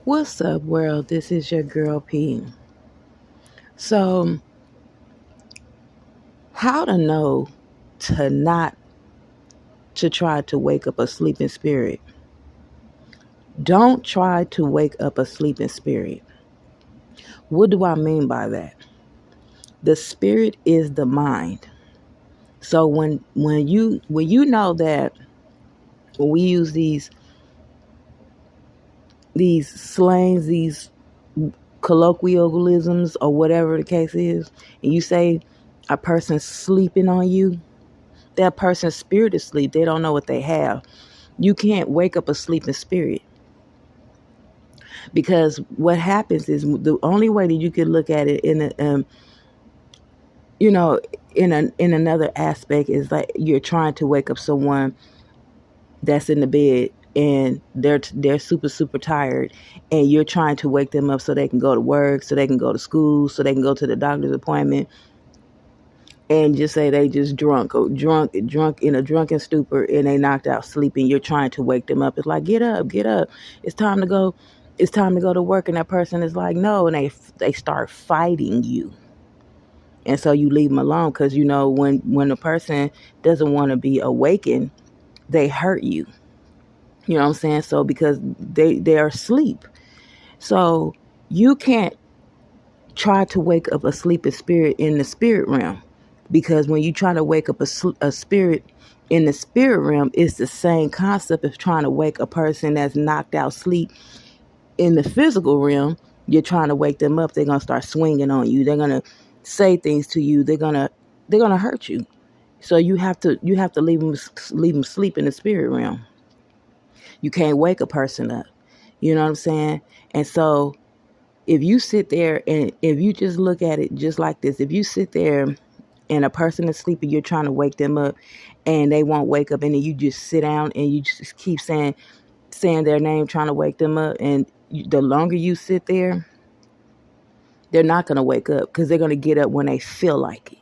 What's up, world? This is your girl P. So, how to know to not to try to wake up a sleeping spirit? Don't try to wake up a sleeping spirit. What do I mean by that? The spirit is the mind. So when you know that when we use these slangs, these colloquialisms, or whatever the case is, and you say a person's sleeping on you, that person's spirit is asleep. They don't know what they have. You can't wake up a sleeping spirit, because what happens is the only way that you can look at it you know, in another aspect is like you're trying to wake up someone that's in the bed and they're super tired, and you're trying to wake them up so they can go to work, so they can go to school, so they can go to the doctor's appointment, and just say they just drunk in a drunken stupor, and they knocked out sleeping. You're trying to wake them up. It's like, get up, it's time to go, it's time to go to work. And that person is like, no, and they start fighting you. And so you leave them alone, because when a person doesn't want to be awakened, they hurt you. You know what I'm saying? So because they are asleep. So you can't try to wake up a sleeping spirit in the spirit realm, because when you try to wake up a spirit in the spirit realm, it's the same concept of trying to wake a person that's knocked out sleep in the physical realm. You're trying to wake them up. They're gonna start swinging on you. They're gonna say things to you. They're gonna hurt you. So you have to leave them sleep in the spirit realm. You can't wake a person up. You know what I'm saying? And so if you sit there and if you just look at it just like this, if you sit there and a person is sleeping, you're trying to wake them up and they won't wake up, and then you just sit down and you just keep saying their name, trying to wake them up, and the longer you sit there, they're not going to wake up, because they're going to get up when they feel like it.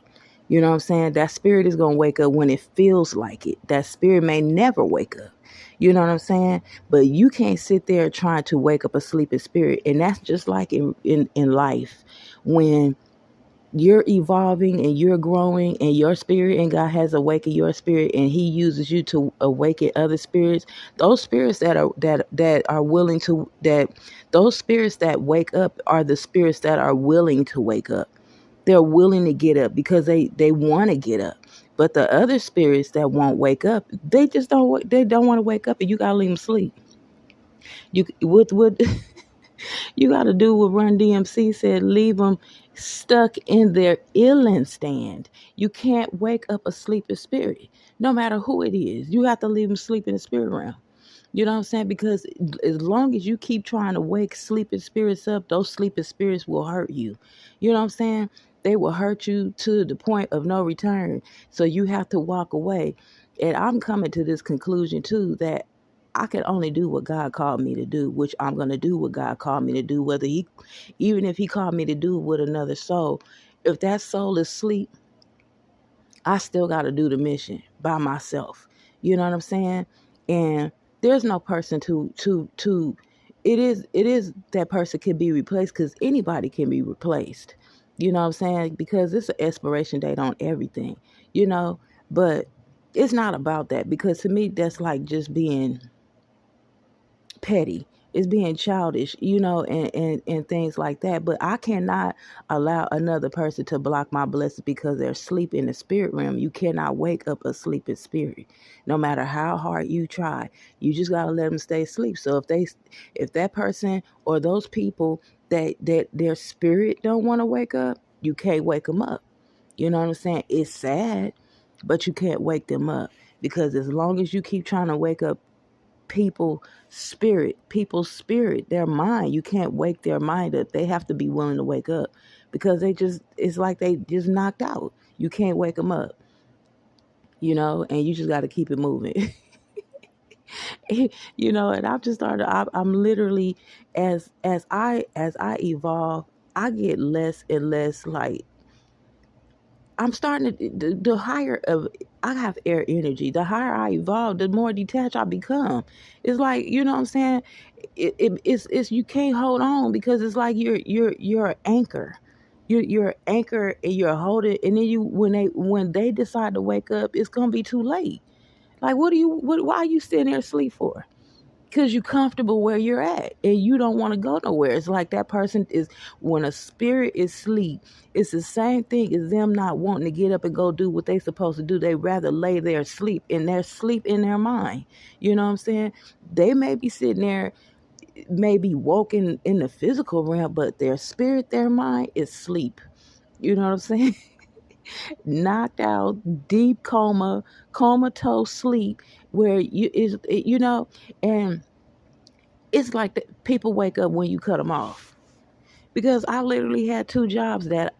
You know what I'm saying? That spirit is going to wake up when it feels like it. That spirit may never wake up. You know what I'm saying? But you can't sit there trying to wake up a sleeping spirit. And that's just like in life. When you're evolving and you're growing and your spirit, and God has awakened your spirit, and he uses you to awaken other spirits, those spirits that are willing to, that those spirits that wake up are the spirits that are willing to wake up. They're willing to get up because they want to get up. But the other spirits that won't wake up, they don't want to wake up, and you got to leave them sleep. You what You got to do what Run DMC said, leave them stuck in their illin stand. You can't wake up a sleeping spirit, no matter who it is. You have to leave them sleep in the spirit realm. You know what I'm saying? Because as long as you keep trying to wake sleeping spirits up, those sleeping spirits will hurt you. You know what I'm saying? They will hurt you to the point of no return. So you have to walk away. And I'm coming to this conclusion too, that I can only do what God called me to do, which I'm going to do what God called me to do, even if he called me to do it with another soul. If that soul is asleep, I still got to do the mission by myself. You know what I'm saying? And there's no person to it is that person can be replaced, because anybody can be replaced. You know what I'm saying? Because it's an expiration date on everything, you know, but it's not about that, because to me that's like just being petty. It's being childish, and things like that. But I cannot allow another person to block my blessings because they're asleep in the spirit realm. You cannot wake up a sleeping spirit, no matter how hard you try. You just gotta let them stay asleep. So if that person or those people that their spirit don't want to wake up, you can't wake them up. You know what I'm saying? It's sad, but you can't wake them up, because as long as you keep trying to wake up people's spirit, their mind, you can't wake their mind up. They have to be willing to wake up, because it's like they just knocked out. You can't wake them up, and you just got to keep it moving. And I've just started, I'm literally, as I evolve, I get less and less, like, I'm starting to the higher of I have air energy. The higher I evolve, the more detached I become. It's like, you know what I'm saying? It's you can't hold on because it's like you're an anchor. You're an anchor and you're holding, and then you when they decide to wake up, it's gonna be too late. Like, why are you sitting there asleep for? Because you're comfortable where you're at and you don't want to go nowhere. It's like that person is, when a spirit is asleep, it's the same thing as them not wanting to get up and go do what they supposed to do. They rather lay there asleep, and they're asleep in their mind. You know what I'm saying? They may be sitting there, maybe woken in the physical realm, but their spirit, their mind is sleep. You know what I'm saying? Knocked out, deep coma, comatose sleep, where you is, you know, and it's like people wake up when you cut them off. Because I literally had two jobs that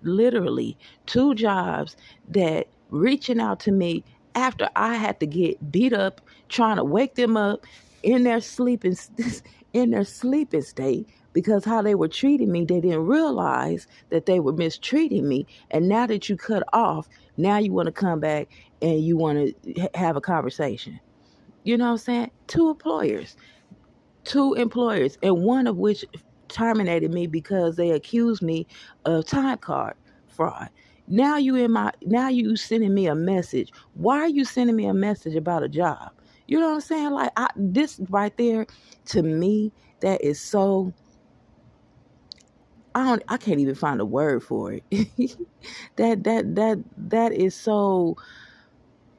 reaching out to me after I had to get beat up trying to wake them up in their sleeping in their sleeping state, because how they were treating me, they didn't realize that they were mistreating me. And now that you cut off, now you want to come back and you want to have a conversation. You know what I'm saying? Two employers, and one of which terminated me because they accused me of time card fraud. Now you sending me a message. Why are you sending me a message about a job? You know what I'm saying? Like, this right there, to me, that is so, I can't even find a word for it. That is so,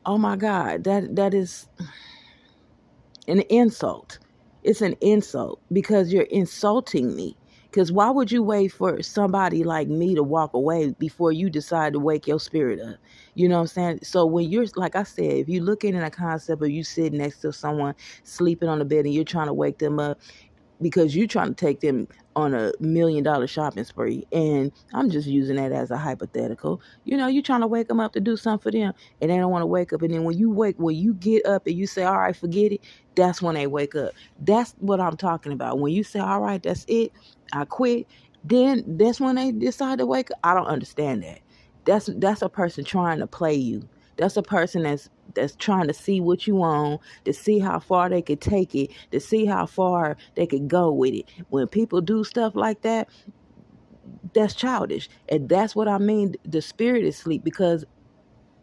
oh my God, that is an insult. It's an insult because you're insulting me. Because why would you wait for somebody like me to walk away before you decide to wake your spirit up? You know what I'm saying? So when you're, like I said, if you're looking at a concept of you sitting next to someone sleeping on the bed and you're trying to wake them up, because you're trying to take them on $1 million shopping spree. And I'm just using that as a hypothetical. You know, you're trying to wake them up to do something for them, and they don't want to wake up. And then when you get up and you say, all right, forget it, that's when they wake up. That's what I'm talking about. When you say, all right, that's it, I quit, then that's when they decide to wake up. I don't understand that. That's a person trying to play you. That's a person that's trying to see what you want, to see how far they could take it, to see how far they could go with it. When people do stuff like that, that's childish. And that's what I mean. The spirit is asleep, because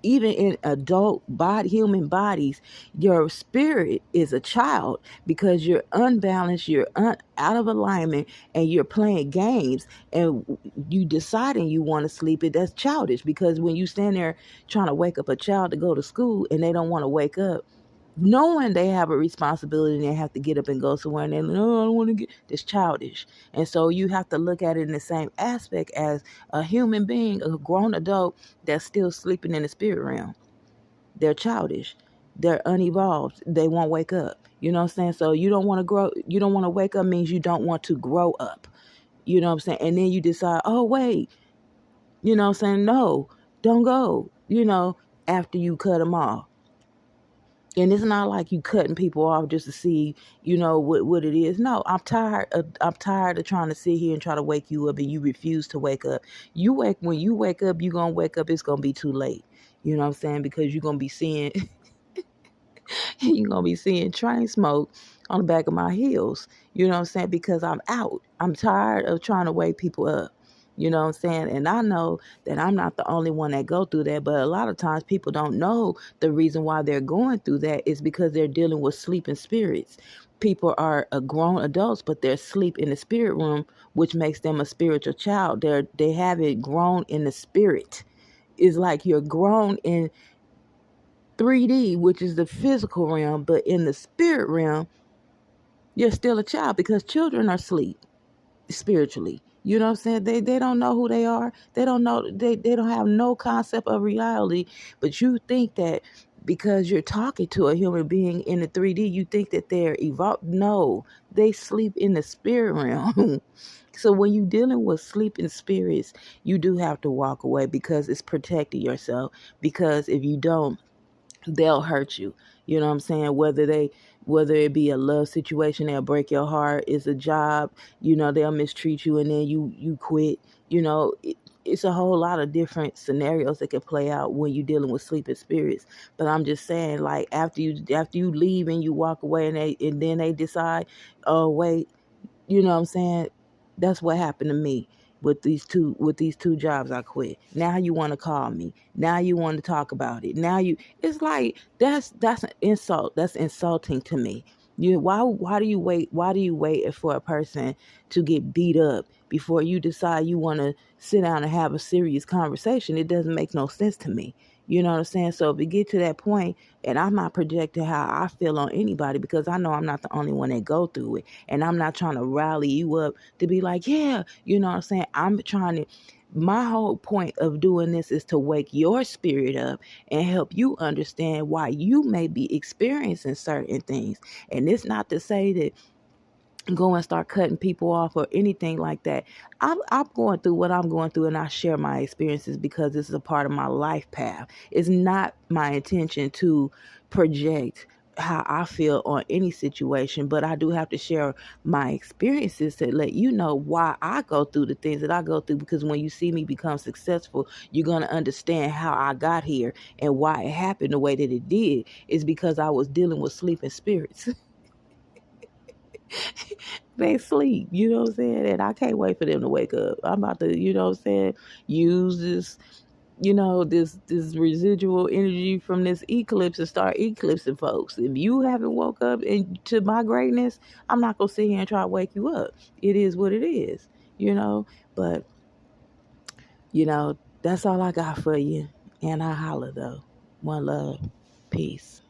even in human bodies, your spirit is a child, because you're unbalanced, you're out of alignment, and you're playing games, and you deciding you want to sleep. That's childish, because when you stand there trying to wake up a child to go to school and they don't want to wake up, knowing they have a responsibility and they have to get up and go somewhere, and they're like, oh, I don't want to get, that's childish. And so you have to look at it in the same aspect as a human being, a grown adult that's still sleeping in the spirit realm. They're childish. They're unevolved. They won't wake up. You know what I'm saying? So you don't want to grow. You don't want to wake up means you don't want to grow up. You know what I'm saying? And then you decide, oh, wait, you know what I'm saying? No, don't go, after you cut them off. And it's not like you cutting people off just to see, what it is. No, I'm tired of trying to sit here and try to wake you up, and you refuse to wake up. When you wake up, you're gonna wake up, it's gonna be too late. You know what I'm saying? Because you're gonna be seeing train smoke on the back of my heels. You know what I'm saying? Because I'm out. I'm tired of trying to wake people up. You know what I'm saying? And I know that I'm not the only one that go through that, but a lot of times people don't know the reason why they're going through that is because they're dealing with sleeping spirits. People are grown adults, but they're asleep in the spirit room, which makes them a spiritual child. They haven't grown in the spirit. It's like you're grown in 3D, which is the physical realm, but in the spirit realm, you're still a child, because children are asleep spiritually. You know what I'm saying? They don't know who they are. They don't know, they don't have no concept of reality. But you think that because you're talking to a human being in the 3D, you think that they're evolved. No, they sleep in the spirit realm. So when you're dealing with sleeping spirits, you do have to walk away, because it's protecting yourself. Because if you don't, they'll hurt you. You know what I'm saying? Whether they whether it be a love situation, they'll break your heart. It's a job, they'll mistreat you and then you quit. It's a whole lot of different scenarios that could play out when you're dealing with sleeping spirits. But I'm just saying, like, after you leave and you walk away and then they decide, oh wait, you know what I'm saying? That's what happened to me with these two jobs I quit. Now you want to call me. Now you want to talk about it. It's like that's an insult. That's insulting to me. Why do you wait? Why do you wait for a person to get beat up before you decide you want to sit down and have a serious conversation? It doesn't make no sense to me. You know what I'm saying? So if we get to that point, and I'm not projecting how I feel on anybody because I know I'm not the only one that go through it. And I'm not trying to rally you up to be like, yeah, you know what I'm saying? My whole point of doing this is to wake your spirit up and help you understand why you may be experiencing certain things. And it's not to say that go and start cutting people off or anything like that. I'm going through what I'm going through and I share my experiences because this is a part of my life path. It's not my intention to project how I feel on any situation, but I do have to share my experiences to let you know why I go through the things that I go through, because when you see me become successful, you're going to understand how I got here and why it happened the way that it did. Is because I was dealing with sleeping spirits. They sleep, you know what I'm saying? And I can't wait for them to wake up. I'm about to, use this, this residual energy from this eclipse and start eclipsing folks. If you haven't woke up to my greatness, I'm not gonna sit here and try to wake you up. It is what it is, But that's all I got for you. And I holla though. One love. Peace.